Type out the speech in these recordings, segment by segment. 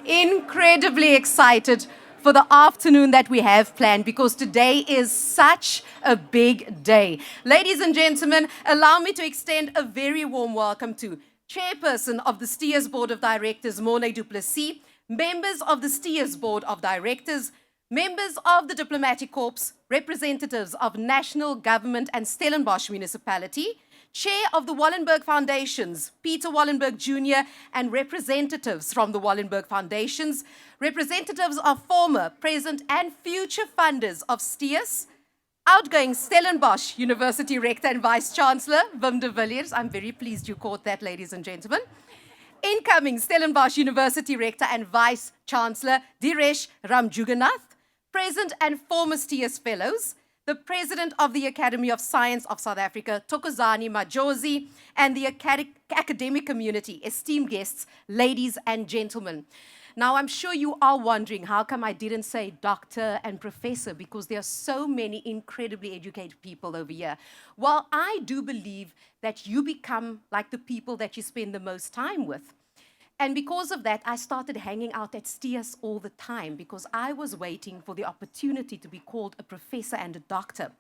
incredibly excited for the afternoon that we have planned because today is such a big day. Ladies and gentlemen, allow me to extend a very warm welcome to Chairperson of the STIAS Board of Directors, Morne du Plessis, members of the STIAS Board of Directors, members of the Diplomatic Corps, representatives of National Government and Stellenbosch Municipality, Chair of the Wallenberg Foundations, Peter Wallenberg Jr., and representatives from the Wallenberg Foundations, representatives of former, present, and future funders of STIAS, outgoing Stellenbosch University Rector and Vice-Chancellor, Wim de Villiers. I'm very pleased you caught that, ladies and gentlemen. Incoming Stellenbosch University Rector and Vice-Chancellor, Diresh Ramjuganath, present and former STIAS Fellows, the President of the Academy of Science of South Africa, Thokozani Majozi, and the academic community, esteemed guests, ladies and gentlemen. Now, I'm sure you are wondering how come I didn't say doctor and professor, because there are so many incredibly educated people over here. Well, I do believe that you become like the people that you spend the most time with. And because of that, I started hanging out at STIAS all the time because I was waiting for the opportunity to be called a professor and a doctor.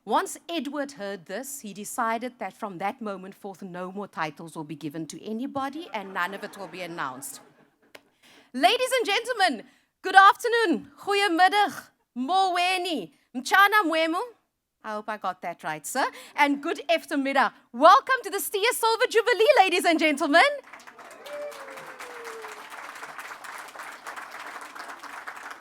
Once Edward heard this, he decided that from that moment forth, no more titles will be given to anybody and none of it will be announced. Ladies and gentlemen, good afternoon. Goeiemiddag. Moweni. Mchana mwemu. I hope I got that right, sir. And good eftermiddag. Welcome to the STIAS Silver Jubilee, ladies and gentlemen.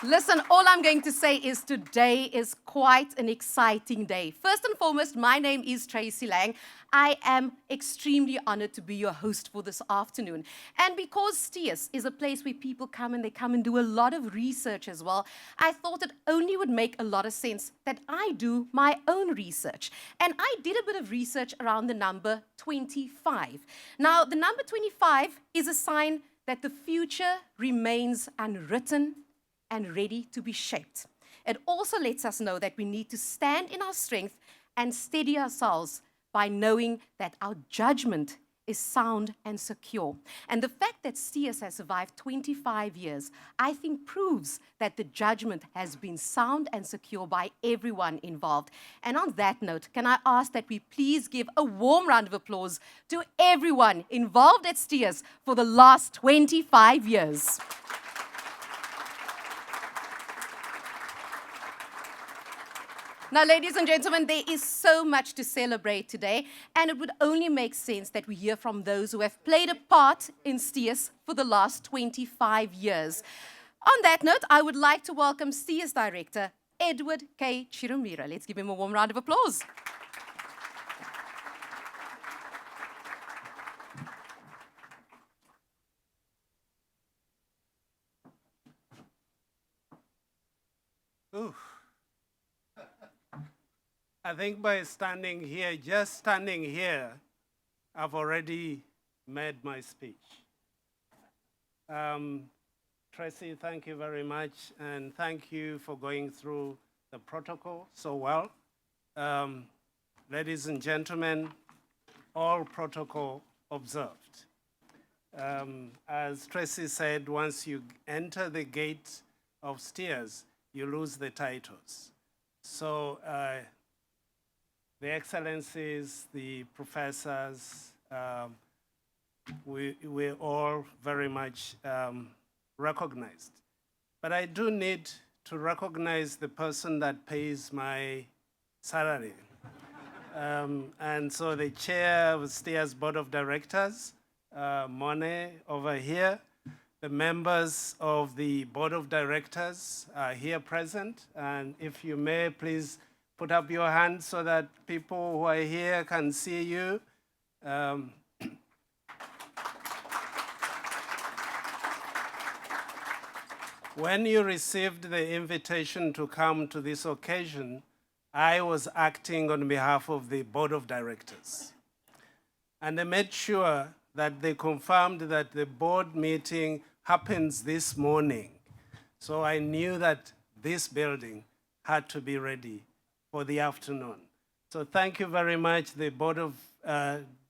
Listen, all I'm going to say is today is quite an exciting day. First and foremost, my name is Tracy Lang. I am extremely honored to be your host for this afternoon. And because STIAS is a place where people come and do a lot of research as well, I thought it only would make a lot of sense that I do my own research. And I did a bit of research around the number 25. Now, the number 25 is a sign that the future remains unwritten and ready to be shaped. It also lets us know that we need to stand in our strength and steady ourselves by knowing that our judgment is sound and secure. And the fact that STIAS has survived 25 years, I think proves that the judgment has been sound and secure by everyone involved. And on that note, can I ask that we please give a warm round of applause to everyone involved at STIAS for the last 25 years. Now, ladies and gentlemen, there is so much to celebrate today, and it would only make sense that we hear from those who have played a part in STIAS for the last 25 years. On that note, I would like to welcome STIAS Director, Edward K. Kirumira. Let's give him a warm round of applause. Ooh. I think by standing here, just standing here, I've already made my speech. Tracy, thank you very much, and thank you for going through the protocol so well. Ladies and gentlemen, all protocol observed. As Tracy said, once you enter the gate of STIAS, you lose the titles. So, the excellencies, the professors, we're all very much recognized. But I do need to recognize the person that pays my salary. And so the chair of STIAS Board of Directors, Morne over here, the members of the Board of Directors are here present. And if you may, please put up your hand so that people who are here can see you. When you received the invitation to come to this occasion, I was acting on behalf of the Board of Directors. And they made sure that they confirmed that the board meeting happens this morning. So I knew that this building had to be ready for the afternoon. So thank you very much, the Board of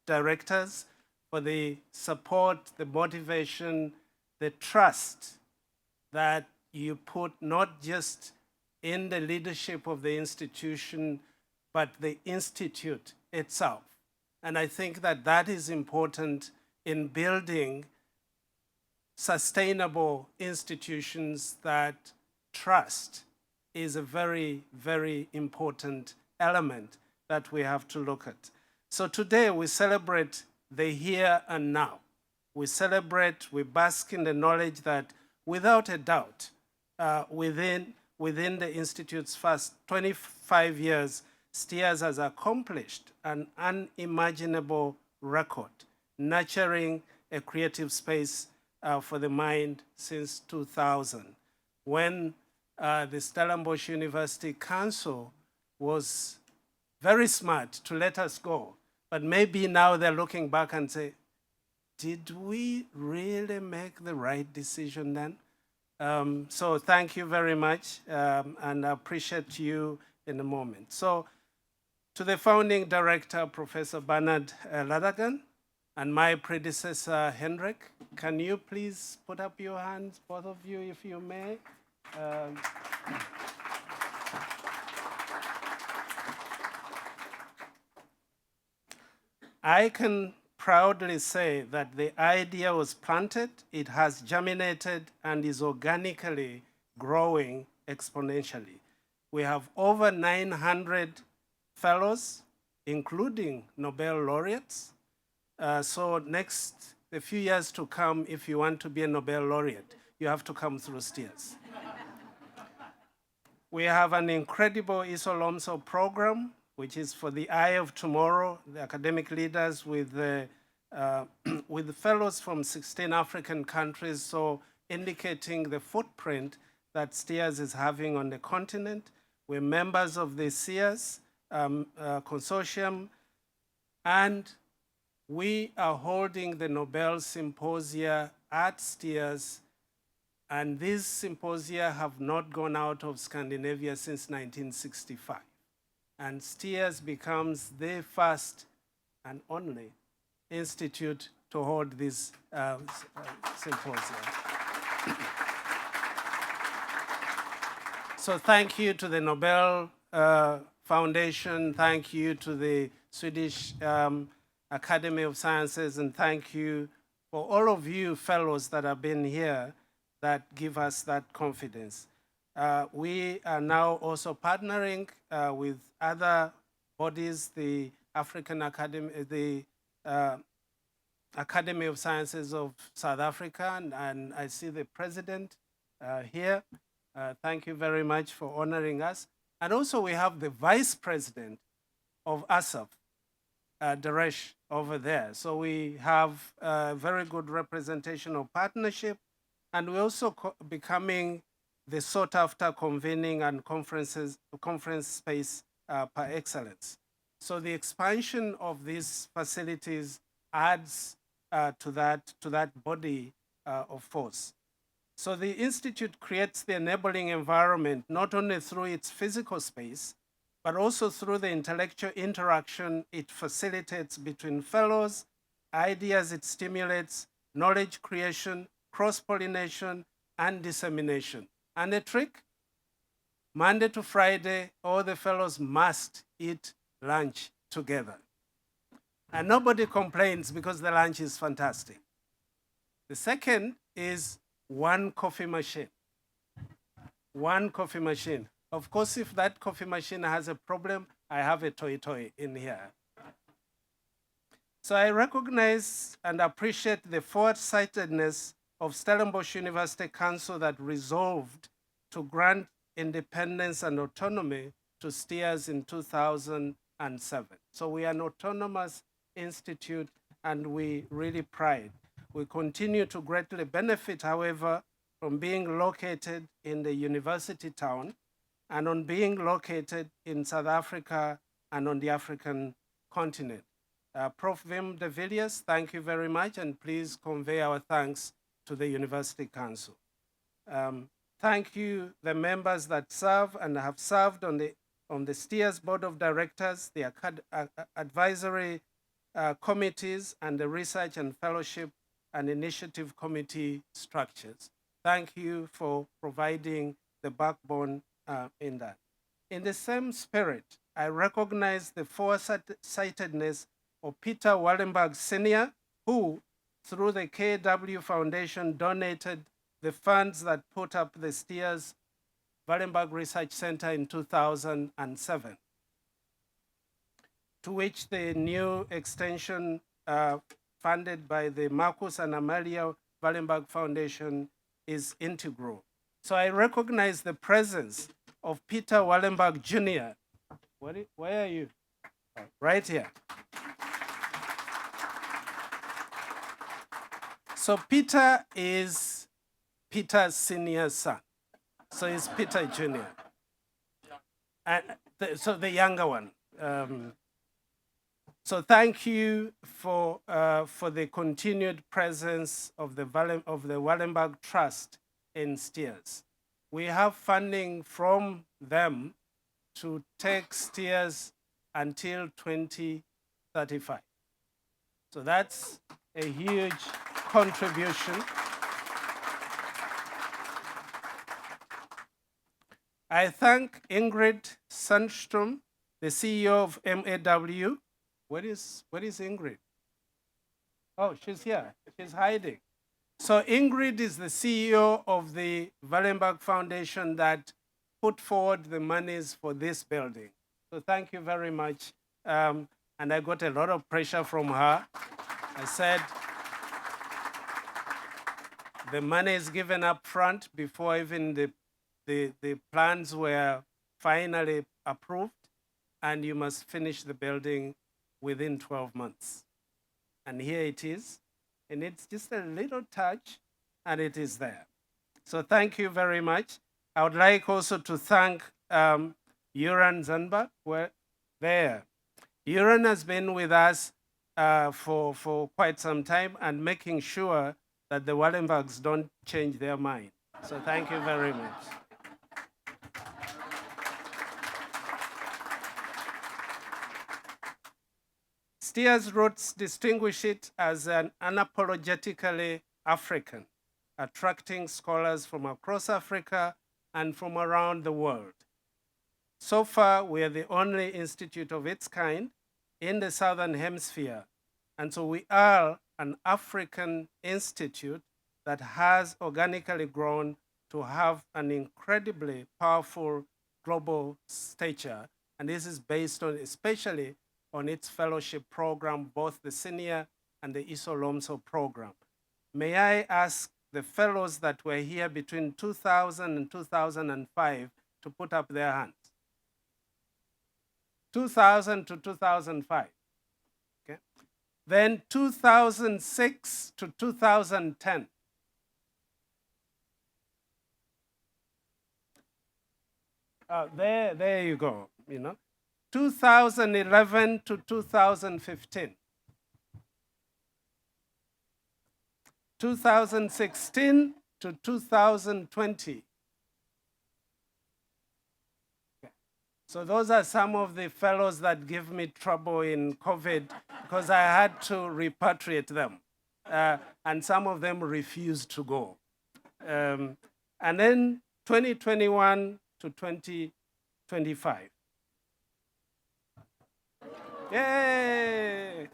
Directors, for the support, the motivation, the trust that you put not just in the leadership of the institution, but the institute itself. And I think that that is important in building sustainable institutions, that trust is a very, very important element that we have to look at. So today we celebrate the here and now. We celebrate, we bask in the knowledge that without a doubt, within the Institute's first 25 years, STIAS has accomplished an unimaginable record, nurturing a creative space for the mind since 2000, when the Stellenbosch University Council was very smart to let us go. But maybe now they're looking back and say, did we really make the right decision then? So thank you very much, and I appreciate you in a moment. So to the founding director, Professor Bernard Ladagan, and my predecessor, Hendrik, can you please put up your hands, both of you, if you may? I can proudly say that the idea was planted, it has germinated, and is organically growing exponentially. We have over 900 fellows, including Nobel laureates. So the few years to come, if you want to be a Nobel laureate, you have to come through STIAS. We have an incredible Isolomso program, which is for the eye of tomorrow, the academic leaders with fellows from 16 African countries, so indicating the footprint that STIAS is having on the continent. We're members of the STIAS consortium, and we are holding the Nobel Symposia at STIAS, and these symposia have not gone out of Scandinavia since 1965. And STIAS becomes the first and only institute to hold this symposia. So thank you to the Nobel Foundation, thank you to the Swedish Academy of Sciences, and thank you for all of you fellows that have been here that give us that confidence. We are now also partnering with other bodies, the African Academy, the Academy of Sciences of South Africa, and I see the president here. Thank you very much for honoring us. And also we have the vice president of ASAP, Daresh, over there. So we have a very good representation of partnership, and we're also becoming the sought-after convening and conference space par excellence. So the expansion of these facilities adds to that body of force. So the Institute creates the enabling environment, not only through its physical space, but also through the intellectual interaction it facilitates between fellows, ideas it stimulates, knowledge creation, cross-pollination, and dissemination. And the trick, Monday to Friday, all the fellows must eat lunch together. And nobody complains because the lunch is fantastic. The second is one coffee machine. One coffee machine. Of course, if that coffee machine has a problem, I have a toy in here. So I recognize and appreciate the forward-sightedness of Stellenbosch University Council that resolved to grant independence and autonomy to STIAS in 2007. So we are an autonomous institute, and we really pride. We continue to greatly benefit, however, from being located in the university town and on being located in South Africa and on the African continent. Prof. Wim de Villiers, thank you very much, and please convey our thanks to the University Council. Thank you, the members that serve and have served on the STIAS Board of Directors, the advisory committees, and the research and fellowship and initiative committee structures. thank you for providing the backbone in that. In the same spirit, I recognize the foresightedness of Peter Wallenberg Sr., who, through the KW Foundation, donated the funds that put up the STIAS Wallenberg Research Center in 2007, to which the new extension funded by the Marcus and Amalia Wallenberg Foundation is integral. So I recognize the presence of Peter Wallenberg Jr. Where are you? Oh, right here. So Peter is Peter's senior son. So it's Peter Jr. And so the younger one. So thank you for the continued presence of the Wallenberg Trust in STIAS. We have funding from them to take STIAS until 2035. So that's a huge contribution. I thank Ingrid Sandstrom, the CEO of MAW. Where is Ingrid? Oh, she's here. She's hiding. So Ingrid is the CEO of the Wallenberg Foundation that put forward the monies for this building. So thank you very much. And I got a lot of pressure from her. I said, the money is given up front before even the plans were finally approved, and you must finish the building within 12 months. And here it is. And it's just a little touch, and it is there. So thank you very much. I would like also to thank Juran Zanba. There. Juran has been with us for quite some time and making sure that the Wallenbergs don't change their mind. So thank you very much. STIAS roots distinguish it as an unapologetically African, attracting scholars from across Africa and from around the world. So far, we are the only institute of its kind in the Southern Hemisphere, and so we are an African institute that has organically grown to have an incredibly powerful global stature, and this is based on, especially on its fellowship program, both the senior and the Isolomso program. May I ask the fellows that were here between 2000 and 2005 to put up their hands? 2000 to 2005. Okay. Then 2006 to 2010. There you go, 2011 to 2015. 2016 to 2020. Okay. So those are some of the fellows that give me trouble in COVID because I had to repatriate them. And some of them refused to go. And then 2021 to 2025. Yay!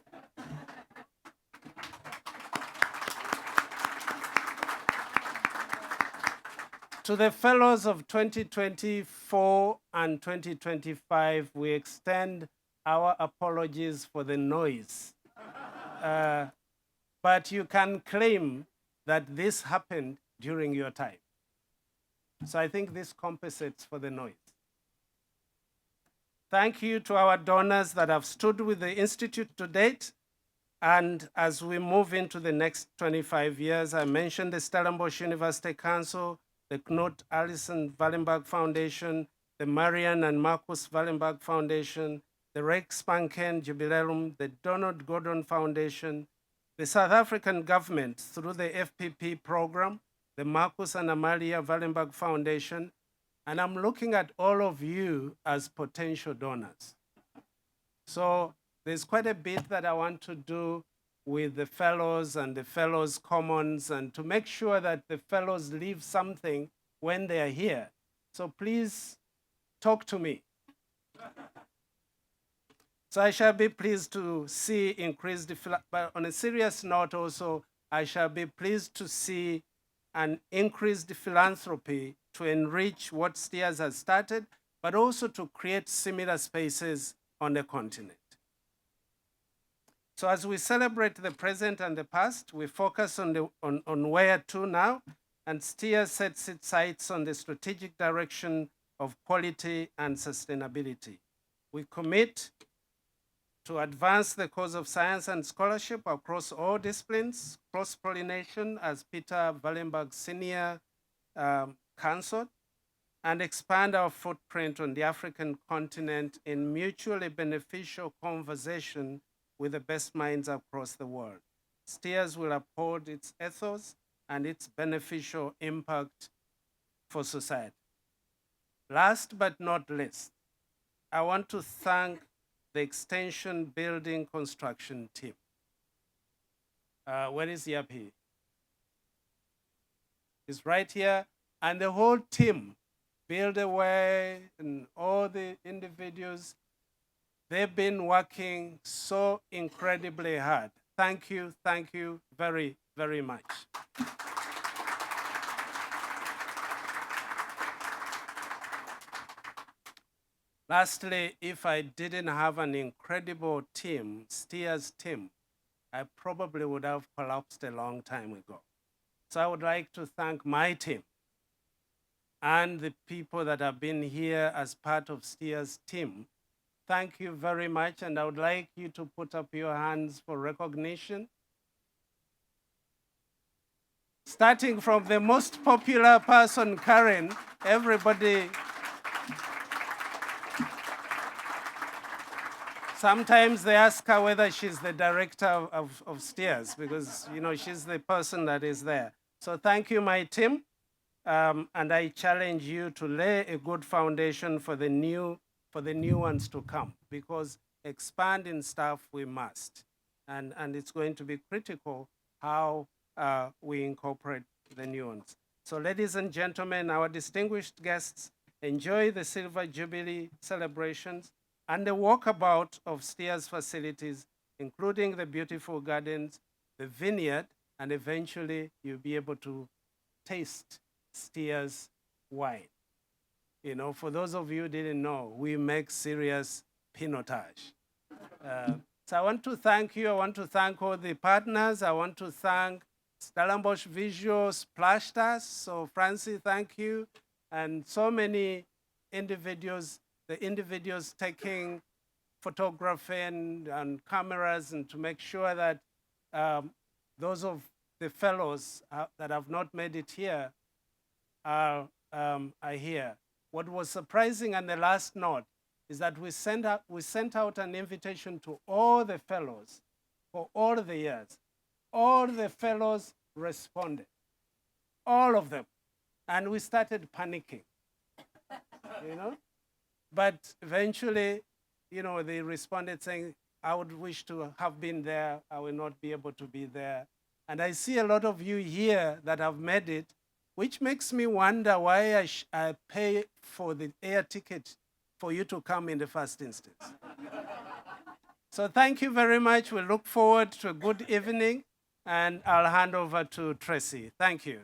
To the fellows of 2024 and 2025, we extend our apologies for the noise. But you can claim that this happened during your time. So I think this compensates for the noise. Thank you to our donors that have stood with the Institute to date. And as we move into the next 25 years, I mentioned the Stellenbosch University Council, the Knut Allison Wallenberg Foundation, the Marian and Marcus Wallenberg Foundation, the Rex Panken Jubileum, the Donald Gordon Foundation, the South African government through the FPP program, the Marcus and Amalia Wallenberg Foundation, and I'm looking at all of you as potential donors. So there's quite a bit that I want to do with the fellows and the fellows' commons, and to make sure that the fellows leave something when they are here. So please talk to me. So I shall be pleased to see increased, but on a serious note also, I shall be pleased to see an increased philanthropy to enrich what STIAS has started, but also to create similar spaces on the continent. So as we celebrate the present and the past, we focus on where to now, and STIAS sets its sights on the strategic direction of quality and sustainability. We commit to advance the cause of science and scholarship across all disciplines, cross-pollination, as Peter Wallenberg Sr. Counseled, and expand our footprint on the African continent in mutually beneficial conversation with the best minds across the world. STIAS will uphold its ethos and its beneficial impact for society. Last but not least, I want to thank the extension building construction team. Where is Yapi? He's right here. And the whole team, Build Away and all the individuals, they've been working so incredibly hard. Thank you very, very much. Lastly, if I didn't have an incredible team, STIAS team, I probably would have collapsed a long time ago. So I would like to thank my team and the people that have been here as part of STIAS team. Thank you very much, and I would like you to put up your hands for recognition. Starting from the most popular person, Karen, everybody. Sometimes they ask her whether she's the director of STIAS because, you know, she's the person that is there. So thank you, my team. And I challenge you to lay a good foundation for the new ones to come, because expanding staff we must. And it's going to be critical how we incorporate the new ones. So ladies and gentlemen, our distinguished guests, enjoy the Silver Jubilee celebrations and the walkabout of STIAS facilities, including the beautiful gardens, the vineyard, and eventually you'll be able to taste STIAS wine. You know, for those of you who didn't know, we make serious pinotage. So I want to thank you. I want to thank all the partners. I want to thank Stellenbosch Visual splashed us. So Francie, thank you. And so many individuals, the individuals taking photography and cameras, and to make sure that those of the fellows that have not made it here are here. What was surprising, and the last note, is that we sent out an invitation to all the fellows for all the years. All the fellows responded, all of them. And we started panicking, you know? But eventually, you know, they responded saying, I would wish to have been there. I will not be able to be there. And I see a lot of you here that have made it, which makes me wonder why I pay for the air ticket for you to come in the first instance. So thank you very much. We look forward to a good evening, and I'll hand over to Tracy. Thank you.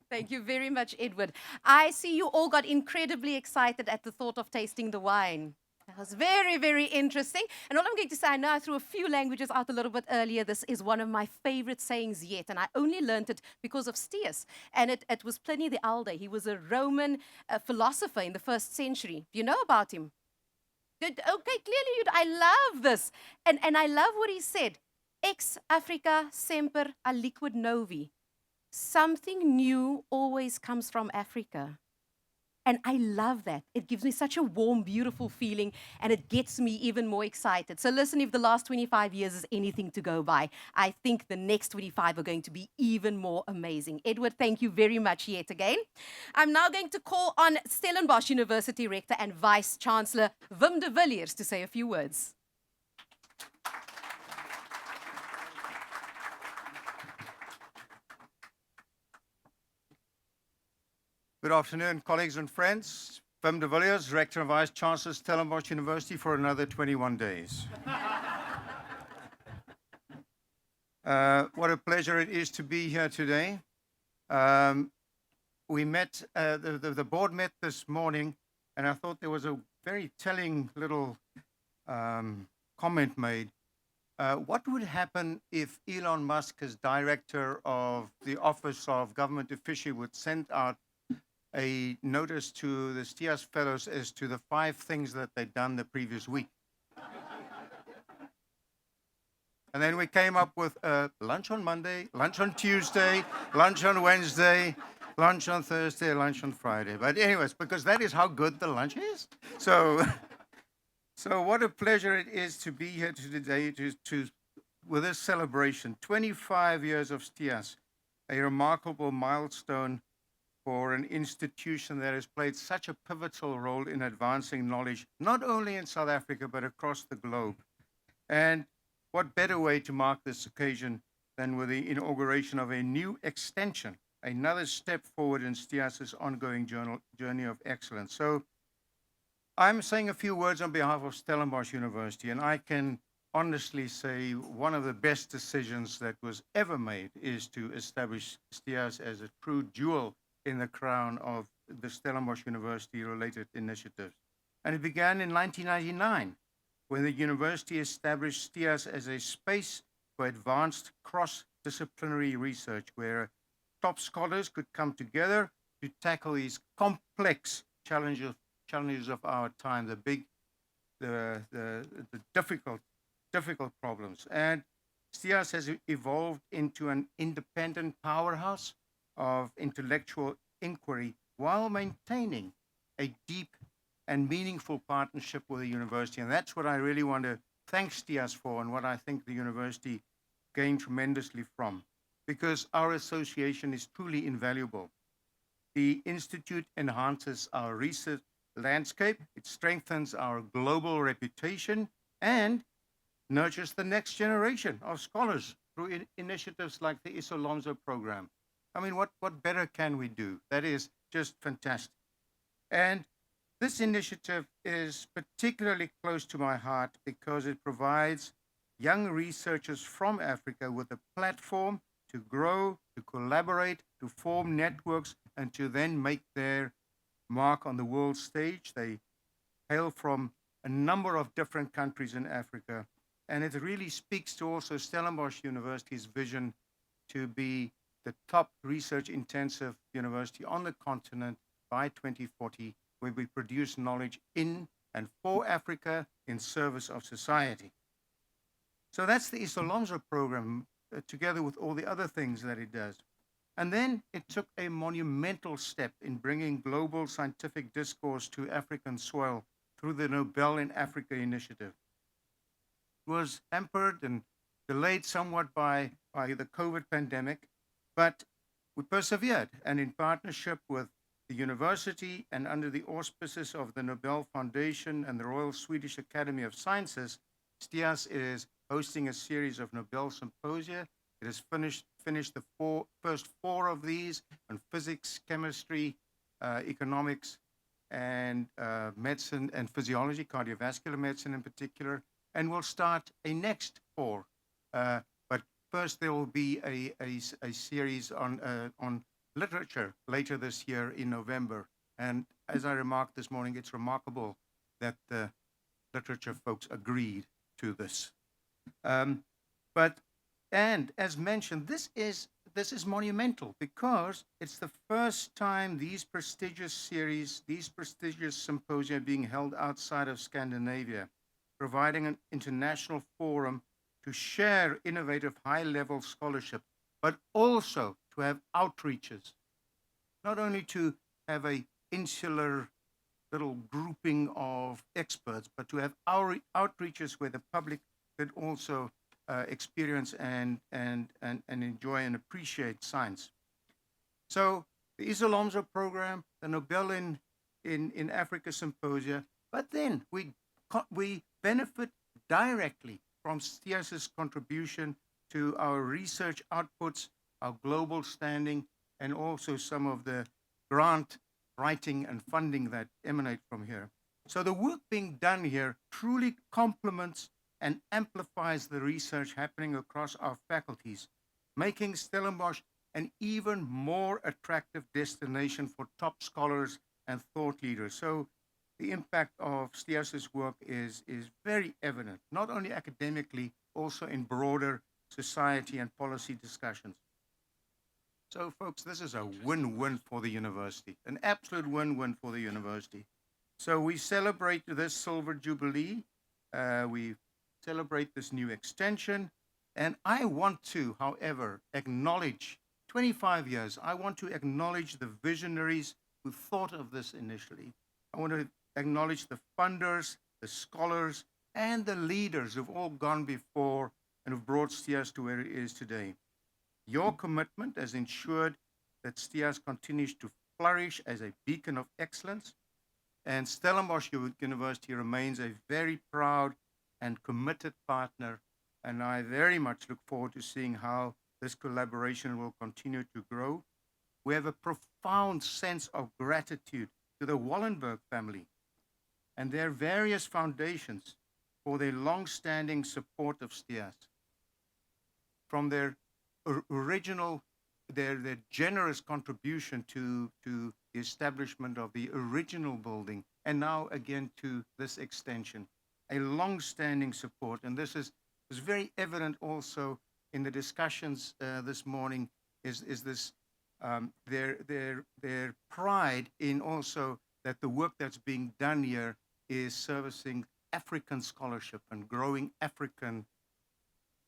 Thank you very much, Edward. I see you all got incredibly excited at the thought of tasting the wine. That was very, very interesting. And all I'm going to say, I know I threw a few languages out a little bit earlier. This is one of my favorite sayings yet, and I only learned it because of STIAS. And it was Pliny the Elder. He was a Roman philosopher in the 1st century. Do you know about him? Okay, clearly you do. I love this. And I love what he said. Ex Africa semper aliquid novi. Something new always comes from Africa. And I love that. It gives me such a warm, beautiful feeling, and it gets me even more excited. So listen, if the last 25 years is anything to go by, I think the next 25 are going to be even more amazing. Edward, thank you very much yet again. I'm now going to call on Stellenbosch University Rector and Vice-Chancellor Wim de Villiers to say a few words. Good afternoon, colleagues and friends. Wim de Villiers, Rector and Vice-Chancellor, Stellenbosch University for another 21 days. What a pleasure it is to be here today. We met, the board met this morning, and I thought there was a very telling little comment made. What would happen if Elon Musk, as director of the Office of Government Efficiency, would send out a notice to the STIAS fellows as to the 5 things that they'd done the previous week? And then we came up with lunch on Monday, lunch on Tuesday, lunch on Wednesday, lunch on Thursday, lunch on Friday. But anyways, because that is how good the lunch is. So what a pleasure it is to be here today with this celebration. 25 years of STIAS, a remarkable milestone for an institution that has played such a pivotal role in advancing knowledge, not only in South Africa, but across the globe. And what better way to mark this occasion than with the inauguration of a new extension, another step forward in STIAS's ongoing journey of excellence. So I'm saying a few words on behalf of Stellenbosch University, and I can honestly say one of the best decisions that was ever made is to establish STIAS as a true jewel in the crown of the Stellenbosch University-related initiatives. And it began in 1999, when the university established STIAS as a space for advanced cross-disciplinary research, where top scholars could come together to tackle these complex challenges of our time, the difficult problems. And STIAS has evolved into an independent powerhouse of intellectual inquiry while maintaining a deep and meaningful partnership with the university. And that's what I really want to thank STIAS for, and what I think the university gained tremendously from, because our association is truly invaluable. The Institute enhances our research landscape, it strengthens our global reputation, and nurtures the next generation of scholars through initiatives like the Isolomzo program. I mean, what better can we do? That is just fantastic. And this initiative is particularly close to my heart because it provides young researchers from Africa with a platform to grow, to collaborate, to form networks, and to then make their mark on the world stage. They hail from a number of different countries in Africa, and it really speaks to also Stellenbosch University's vision to be the top research-intensive university on the continent by 2040, where we produce knowledge in and for Africa in service of society. So that's the Isolomzo program, together with all the other things that it does. And then it took a monumental step in bringing global scientific discourse to African soil through the Nobel in Africa initiative. It was hampered and delayed somewhat by the COVID pandemic, but we persevered, and in partnership with the university and under the auspices of the Nobel Foundation and the Royal Swedish Academy of Sciences, STIAS is hosting a series of Nobel Symposia. It has finished the first 4 of these on physics, chemistry, economics, and medicine and physiology, cardiovascular medicine in particular, and we'll start a next 4. But first there will be a series on literature later this year in November. And as I remarked this morning, it's remarkable that the literature folks agreed to this. And as mentioned, this is monumental because it's the first time these prestigious series, these prestigious symposia are being held outside of Scandinavia, providing an international forum to share innovative high-level scholarship, but also to have outreaches, not only to have a insular little grouping of experts, but to have our outreaches where the public could also experience and enjoy and appreciate science. So the Isolomzo program, the Nobel in Africa Symposia, but then we benefit directly from STIAS's contribution to our research outputs, our global standing, and also some of the grant writing and funding that emanate from here. So the work being done here truly complements and amplifies the research happening across our faculties, making Stellenbosch an even more attractive destination for top scholars and thought leaders. So the impact of STIAS's work is very evident, not only academically, also in broader society and policy discussions. So folks, this is a win-win for the university, an absolute win-win for the university. So we celebrate this Silver Jubilee, we celebrate this new extension, and I want to, however, acknowledge 25 years, I want to acknowledge the visionaries who thought of this initially. I want to acknowledge the funders, the scholars, and the leaders who've all gone before and who've brought STIAS to where it is today. Your commitment has ensured that STIAS continues to flourish as a beacon of excellence, and Stellenbosch University remains a very proud and committed partner, and I very much look forward to seeing how this collaboration will continue to grow. We have a profound sense of gratitude to the Wallenberg family and their various foundations for their long-standing support of STIAS. From their original, their generous contribution to the establishment of the original building, and now again to this extension, a long-standing support. And this is very evident also in the discussions this morning, is this their pride in also that the work that's being done here is servicing African scholarship and growing African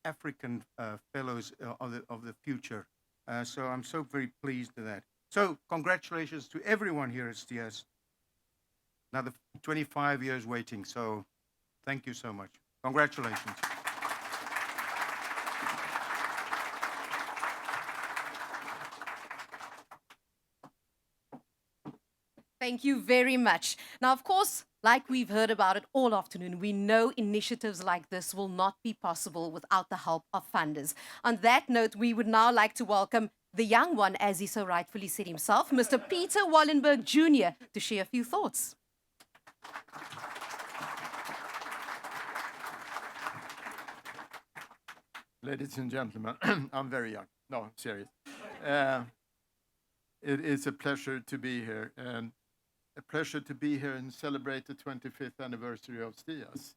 fellows of the future. So I'm so very pleased with that. So congratulations to everyone here at STIAS. Another 25 years waiting, so thank you so much. Congratulations. Thank you very much. Now, of course, like we've heard about it all afternoon, we know initiatives like this will not be possible without the help of funders. On that note, we would now like to welcome the young one, as he so rightfully said himself, Mr. Peter Wallenberg Jr., to share a few thoughts. Ladies and gentlemen, I'm very young. No, I'm serious. It is a pleasure to be here, and a pleasure to be here and celebrate the 25th anniversary of STIAS,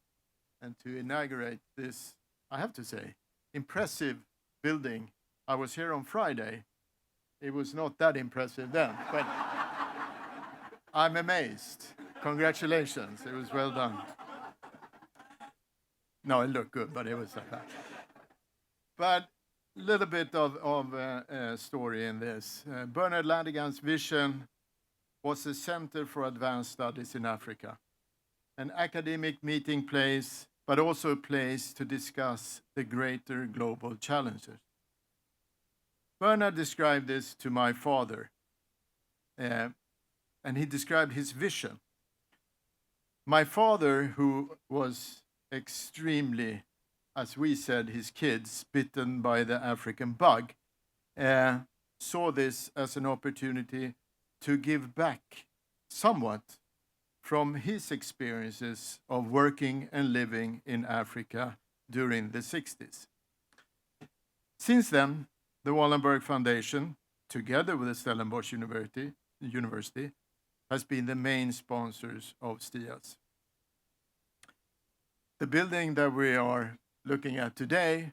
and to inaugurate this, I have to say, impressive building. I was here on Friday. It was not that impressive then, but I'm amazed. Congratulations, it was well done. No, it looked good, but it was like that. But a little bit of a story in this. Bernard Ladigan's vision was a center for advanced studies in Africa, an academic meeting place, but also a place to discuss the greater global challenges. Bernard described this to my father, and he described his vision. My father, who was extremely, as we said, his kids, bitten by the African bug, saw this as an opportunity to give back somewhat from his experiences of working and living in Africa during the 60s. Since then, the Wallenberg Foundation, together with the Stellenbosch University, has been the main sponsors of STIAS. The building that we are looking at today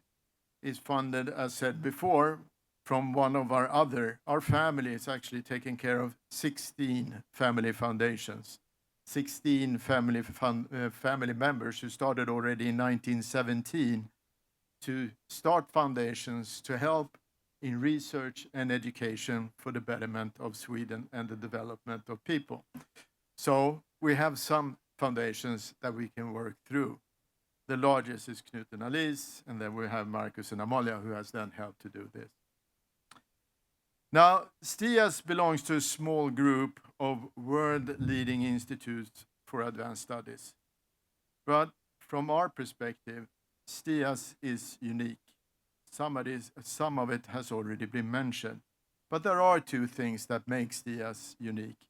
is funded, as said before, from one of our family is actually taking care of 16 family foundations, 16 family members who started already in 1917 to start foundations to help in research and education for the betterment of Sweden and the development of people. So we have some foundations that we can work through. The largest is Knut and Alice, and then we have Marcus and Amalia, who has then helped to do this. Now, STIAS belongs to a small group of world-leading institutes for advanced studies. But from our perspective, STIAS is unique. Some of it has already been mentioned. But there are two things that make STIAS unique.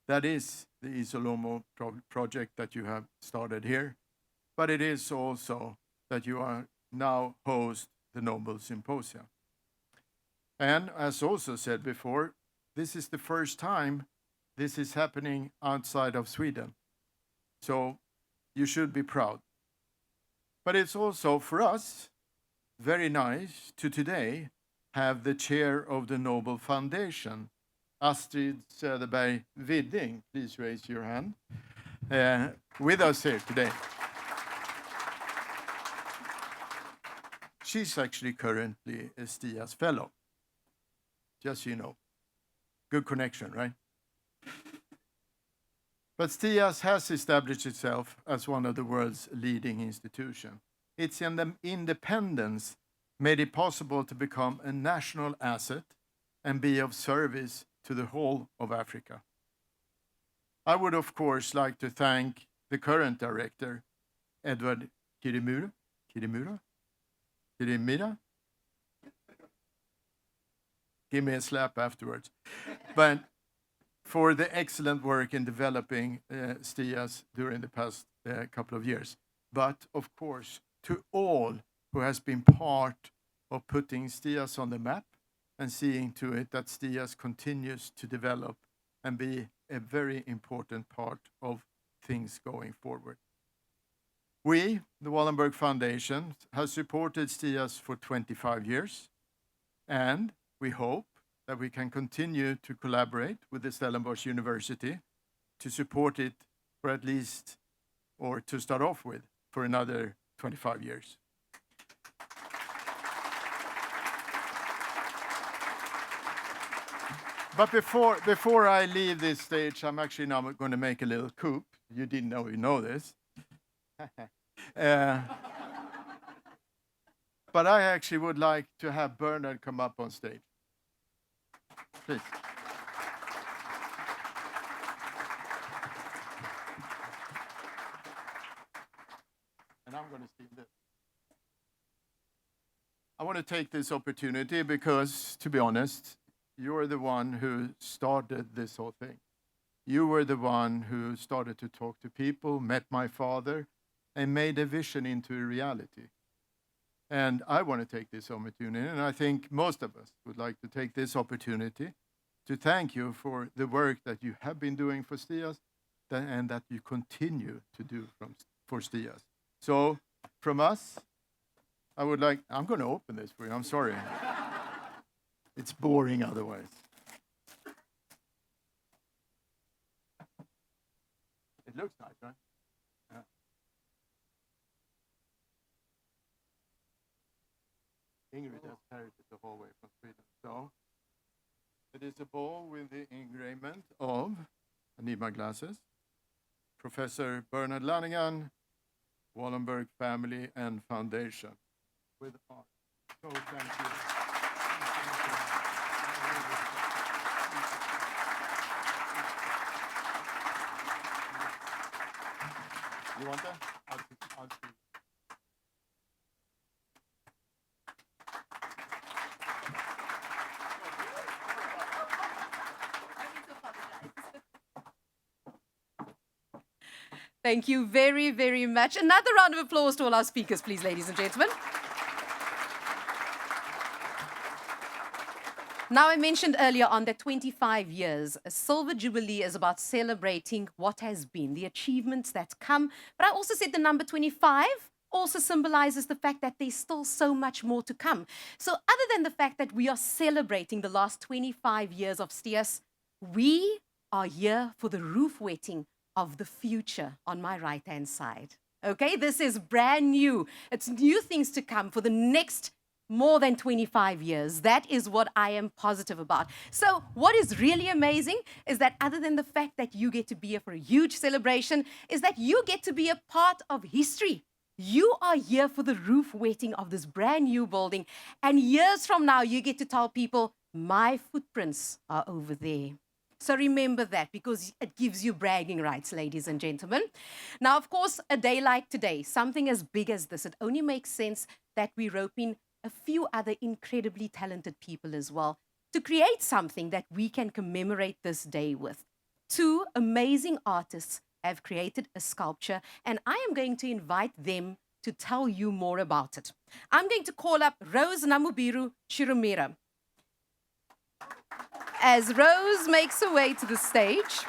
That is the Isolomo project that you have started here, but it is also that you are now host the Nobel Symposium. And as also said before, this is the first time this is happening outside of Sweden. So you should be proud. But it's also for us very nice to today have the chair of the Nobel Foundation, Astrid Söderberg Widding, please raise your hand, with us here today. She's actually currently a STIAS fellow, just so you know. Good connection, right? But STIAS has established itself as one of the world's leading institutions. Its independence made it possible to become a national asset and be of service to the whole of Africa. I would, of course, like to thank the current director, Edward Kirumira. Give me a slap afterwards. But for the excellent work in developing STIAS during the past couple of years. But, of course, to all who has been part of putting STIAS on the map and seeing to it that STIAS continues to develop and be a very important part of things going forward. We, the Wallenberg Foundation, have supported STIAS for 25 years, and we hope that we can continue to collaborate with the Stellenbosch University to support it for at least, or to start off with, for another 25 years. But before I leave this stage, I'm actually now going to make a little coup. You didn't know you know this. But I actually would like to have Bernard come up on stage. Please. And I'm going to steal this. I want to take this opportunity because, to be honest, you're the one who started this whole thing. You were the one who started to talk to people, met my father, and made a vision into a reality. And I want to take this opportunity, and I think most of us would like to take this opportunity to thank you for the work that you have been doing for STIAS and that you continue to do for STIAS. So from us, I'm going to open this for you, I'm sorry. It's boring otherwise. It looks nice, right? Yeah. Ingrid has carried it the whole way from Sweden. So it is a bowl with the engraving of, I need my glasses, Professor Bernard Lanigan, Wallenberg Family and Foundation. With art. So thank you. You want that? I'll see. Thank you very, very much. Another round of applause to all our speakers, please, ladies and gentlemen. Now, I mentioned earlier on that 25 years, a silver jubilee is about celebrating what has been, the achievements that come. But I also said the number 25 also symbolizes the fact that there's still so much more to come. So other than the fact that we are celebrating the last 25 years of STIAS, we are here for the roof wetting of the future on my right-hand side. Okay, this is brand new. It's new things to come for the next more than 25 years. That is what I am positive about. So what is really amazing is that other than the fact that you get to be here for a huge celebration, is that you get to be a part of history. You are here for the roof wetting of this brand new building. And years from now, you get to tell people, my footprints are over there. So remember that, because it gives you bragging rights, ladies and gentlemen. Now, of course, a day like today, something as big as this, it only makes sense that we rope in a few other incredibly talented people as well to create something that we can commemorate this day with. Two amazing artists have created a sculpture, and I am going to invite them to tell you more about it. I'm going to call up Rose Namubiru Kirumira. As Rose makes her way to the stage,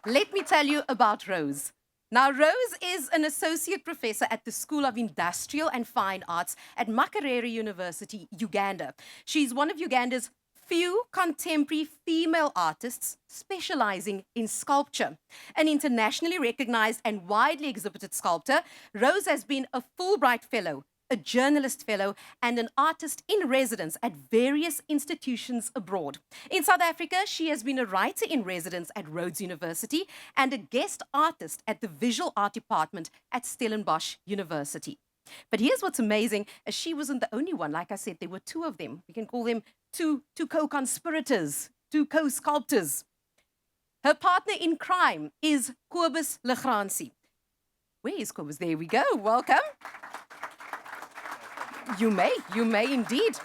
let me tell you about Rose. Now, Rose is an associate professor at the School of Industrial and Fine Arts at Makerere University, Uganda. She's one of Uganda's few contemporary female artists specializing in sculpture. An internationally recognized and widely exhibited sculptor, Rose has been a Fulbright Fellow, a journalist fellow, and an artist in residence at various institutions abroad. In South Africa, she has been a writer in residence at Rhodes University and a guest artist at the Visual Art Department at Stellenbosch University. But here's what's amazing, as she wasn't the only one. Like I said, there were two of them. We can call them two co-conspirators, two co-sculptors. Her partner in crime is Kobus. Where is Kobus? There we go. Welcome. You may indeed.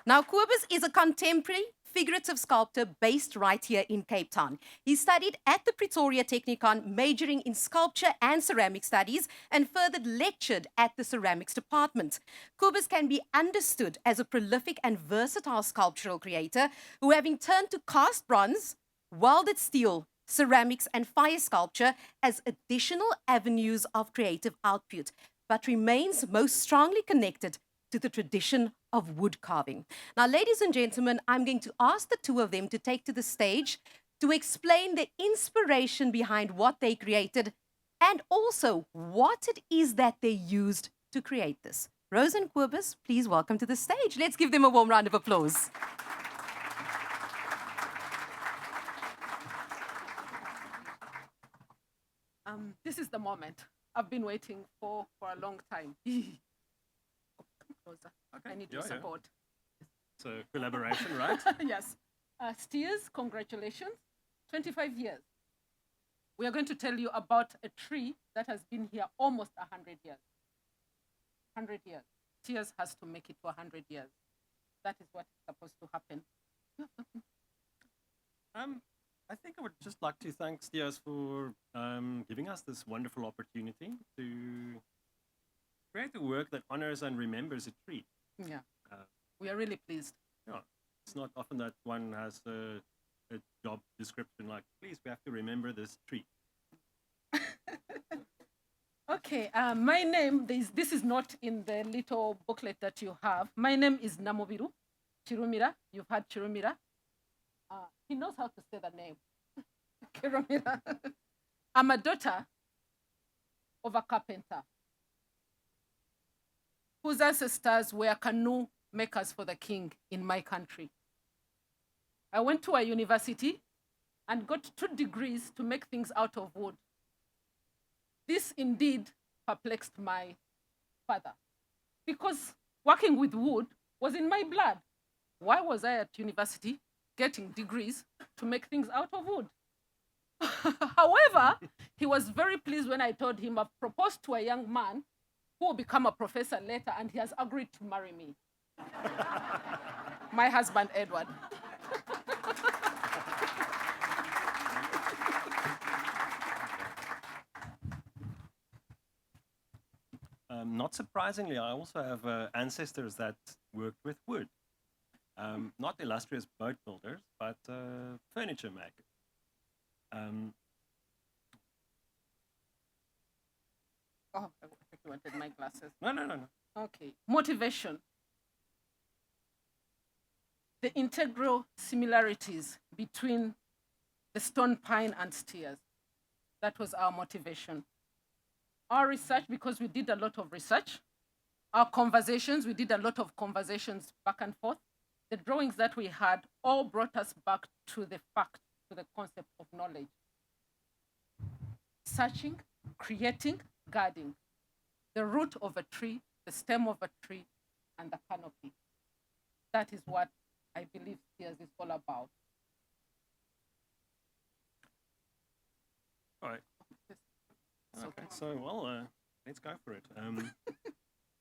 Now, Kobus is a contemporary figurative sculptor based right here in Cape Town. He studied at the Pretoria Technikon, majoring in sculpture and ceramic studies, and further lectured at the ceramics department. Kobus can be understood as a prolific and versatile sculptural creator who, having turned to cast bronze, welded steel, ceramics, and fire sculpture as additional avenues of creative output, but remains most strongly connected to the tradition of wood carving. Now, ladies and gentlemen, I'm going to ask the two of them to take to the stage to explain the inspiration behind what they created and also what it is that they used to create this. Rose and Kobus, please welcome to the stage. Let's give them a warm round of applause. This is the moment I've been waiting for a long time. Come closer. Okay. I need your support. So collaboration, right? Yes. STIAS, congratulations. 25 years. We are going to tell you about a tree that has been here almost 100 years. 100 years. STIAS has to make it to 100 years. That is what is supposed to happen. I think I would just like to thank STIAS for giving us this wonderful opportunity to create a work that honors and remembers a tree. Yeah. We are really pleased. Yeah, it's not often that one has a job description like, please, we have to remember this tree. Okay, my name, this is not in the little booklet that you have. My name is Namubiru Kirumira. You've had Kirumira. He knows how to say the name. Kirumira. I'm a daughter of a carpenter whose ancestors were canoe makers for the king in my country. I went to a university and got 2 degrees to make things out of wood. This indeed perplexed my father because working with wood was in my blood. Why was I at university getting degrees to make things out of wood? However, he was very pleased when I told him I've proposed to a young man who will become a professor later, and he has agreed to marry me. My husband, Edward. Not surprisingly, I also have ancestors that worked with wood. Not illustrious boat builders, but furniture makers. Oh, I think you wanted my glasses. No. Okay. Motivation. The integral similarities between the stone pine and STIAS. That was our motivation. Our research, because we did a lot of research, our conversations, we did a lot of conversations back and forth. The drawings that we had all brought us back to the fact, to the concept of knowledge. Searching, creating, guarding. The root of a tree, the stem of a tree, and the canopy. That is what I believe STIAS is all about. All right. Okay, so well, let's go for it.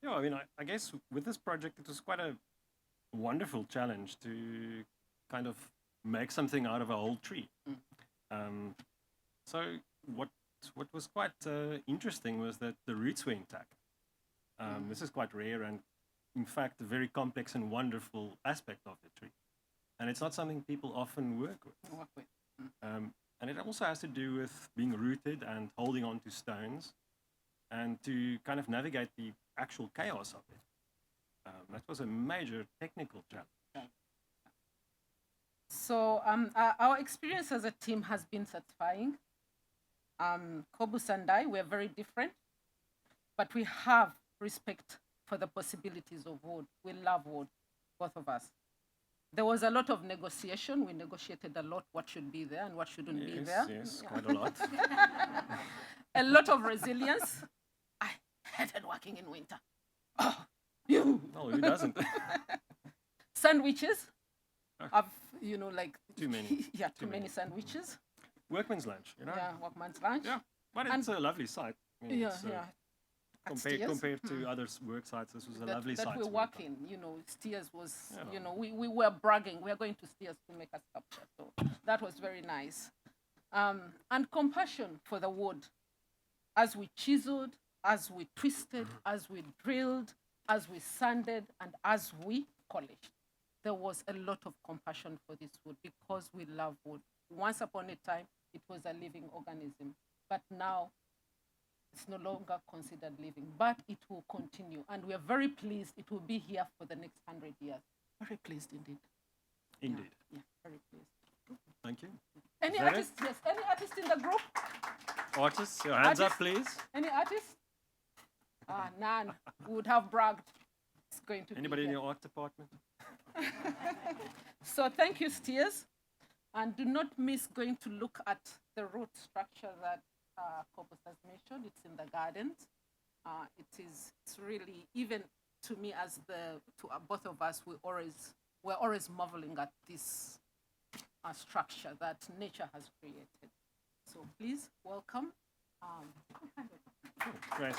Yeah, I mean, I guess with this project, it was quite a wonderful challenge to kind of make something out of a whole tree. So what was quite interesting was that the roots were intact. This is quite rare and, in fact, a very complex and wonderful aspect of the tree. And it's not something people often work with. And it also has to do with being rooted and holding on to stones and to kind of navigate the actual chaos of it. That was a major technical challenge. So our experience as a team has been satisfying. Kobus and I, we're very different, but we have respect for the possibilities of wood. We love wood, both of us. There was a lot of negotiation. We negotiated a lot what should be there and what shouldn't be there. Yes, quite a lot. A lot of resilience. I hated working in winter. Oh, you. No, who doesn't? Sandwiches. Oh. I've, like... Too many. Yeah, Too many many. sandwiches. Workman's lunch, you know? Yeah, workman's lunch. Yeah, but it's a lovely site. I mean, Yeah, it's, yeah. At Compared STIAS, to other work sites, this was a lovely that site. we to work on. in, STIAS was, Yeah. we were bragging, we are going to STIAS to make a sculpture. So that was very nice. And compassion for the wood. As we chiseled, as we twisted, as we drilled, as we sanded, and as we polished. There was a lot of compassion for this wood because we love wood. Once upon a time, it was a living organism. But now, it's no longer considered living, but it will continue. And we are very pleased it will be here for the next 100 years. Very pleased indeed. Indeed. Yeah, very pleased. Thank you. Any Is that artist? Yes, any artist in the group? Artists, your hands up, Artists? please. Any artists? None. We would have bragged. It's going to Anybody be in here. your art department? So thank you, STIAS. And do not miss going to look at the root structure that Kobus has mentioned. It's in the gardens. It's really, even to me as both of us, we're always marveling at this structure that nature has created. So please welcome. Great.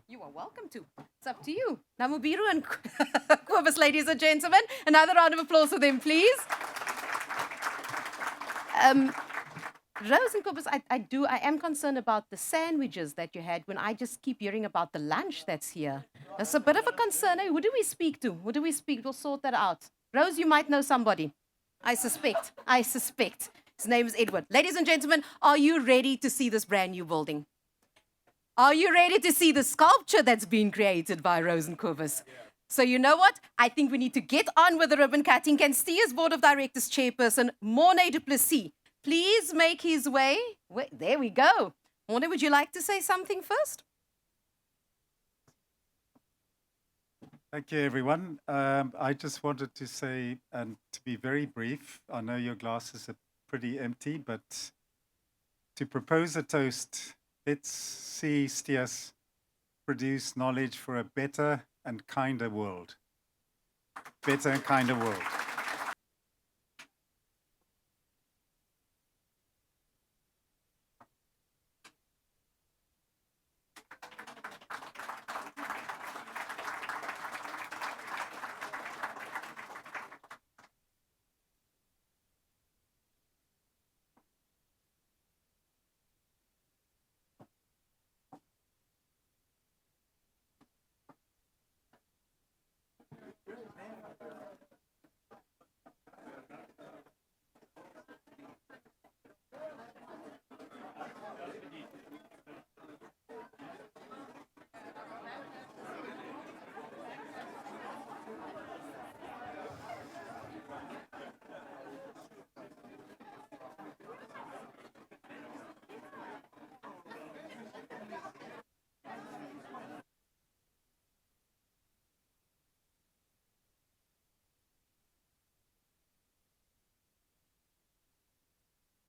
You are welcome to. It's up to you. Namubiru and Kobus, ladies and gentlemen. Another round of applause for them, please. Rose and Kobus, I am concerned about the sandwiches that you had when I just keep hearing about the lunch that's here. That's a bit of a concern. Who do we speak to? Who do we speak? We'll sort that out. Rose, you might know somebody. I suspect. His name is Edward. Ladies and gentlemen, are you ready to see this brand new building? Are you ready to see the sculpture that's been created by Rose and Kobus? Yeah. So you know what? I think we need to get on with the ribbon cutting. Can STIAS Board of Directors Chairperson Morne du Plessis please make his way? There we go. Morne, would you like to say something first? Thank you, everyone. I just wanted to say, and to be very brief, I know your glasses are pretty empty, but to propose a toast, let's see STIAS produce knowledge for a better and kinder world. Better and kinder world.